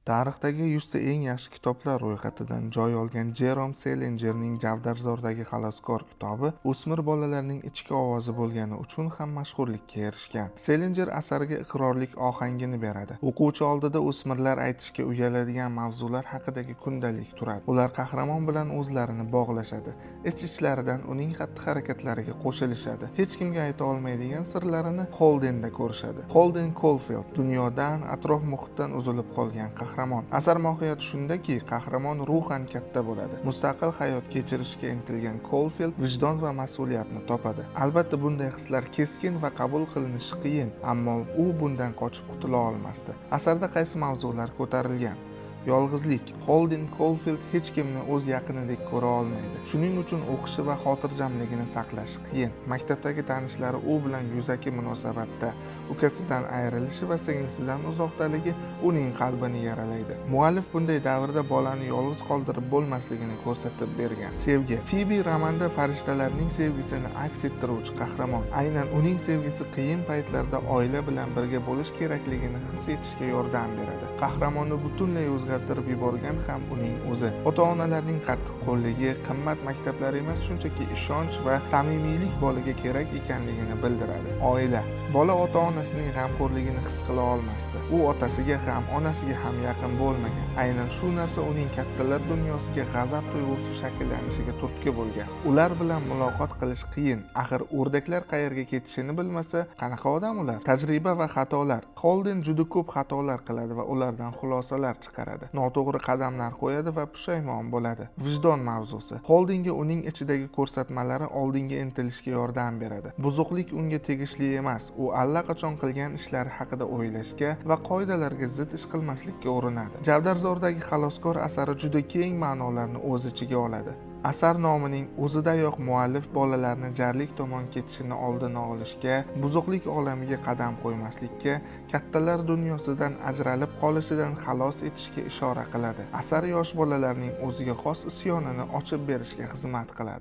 Tarixdagi 100 ta eng yaxshi kitoblar ro'yxatidan joy olgan Jerom Selingerning Javdarzordagi xaloskor kitobi o'smir bolalarning ichki ovozi bo'lgani uchun ham mashhurlikka erishgan. Selinger asariga iqrorlik ohangini beradi. O'quvchi oldida o'smirlar aytishga uyaladigan mavzular haqidagi kundalik turadi. Ular qahramon bilan o'zlarini bog'lashadi. Ich-ichlaridan uning xatti-harakatlariga qo'shilishadi. Hech kimga ayta olmaydigan sirlarini Holdenda ko'rishadi. Holden Caulfield dunyodan, atrof muhitdan uzilib qolgan qahramon. Asar mohiyati shundaki, qahramon ruhan katta bo'ladi. Mustaqil hayot kechirishga intilgan Caulfield vijdon va mas'uliyatni topadi. Albatta bunday hislar keskin va qabul qilinishi qiyin, ammo u bundan qochib qutula olmasdi. Asarda qaysi mavzular ko'tarilgan? Yolg'izlik. Holden Caulfield hech kimni o'z yaqinidek ko'ra olmaydi. Shuning uchun o'qishi va xotirjamligini saqlashi qiyin. Maktabdagi tanishlari u bilan yuzaki munosabatda, ukasidan ayrilishi va singlisidan uzoqdaligi uning qalbini yaralaydi. Muallif bunday davrda bolani yolg'iz qoldirib bo'lmasligini ko'rsatib bergan. Sevgi. Phoebe romanda farishtalarning sevgisini aks ettiruvchi qahramon. Aynan uning sevgisi qiyin paytlarda oila bilan birga bo'lish kerakligini his etishga yordam beradi. Qahramonni butunlay o'zgartirib yuborgan ham uning o'zi. Ota-onalarning qattiqqo'lligi, qimmat maktablar emas, shunchaki ishonch va samimiylik bolaga kerak ekanligini bildiradi. Oila. Bola ota-onasining g'amxo'rligini his qila olmasdi. U otasiga ham, onasiga ham yaqin bo'lmagan. Aynan shu narsa uning kattalar dunyosiga g'azab tuyg'usi shakllanishiga turtki bo'lgan. Ular bilan muloqot qilish qiyin. Axir o'rdaklar qayerga ketishini bilmasa, qanaqa odam ular? Tajriba va xatolar. Holden juda ko'p xatolar qiladi va ulardan xulosalar chiqaradi. Noto'g'ri qadamlar qo'yadi va pushaymon bo'ladi. Vijdon mavzusi. Holdenga uning ichidagi ko'rsatmalari oldinga intilishga yordam beradi. Buzuqlik unga tegishli emas. U allaqachon qilgan ishlari haqida o'ylashga va qoidalarga zid ish qilmaslikka urinadi. Javdarzordagi xaloskor asari juda keng ma'nolarni o'z ichiga oladi. Asar nomining o'zidayoq muallif bolalarni jarlik tomon ketishini oldini olishga, buzuqlik olamiga qadam qo'ymaslikka, kattalar dunyosidan ajralib qolishidan xalos etishga ishora qiladi. Asar yosh bolalarning o'ziga xos isyonini ochib berishga xizmat qiladi.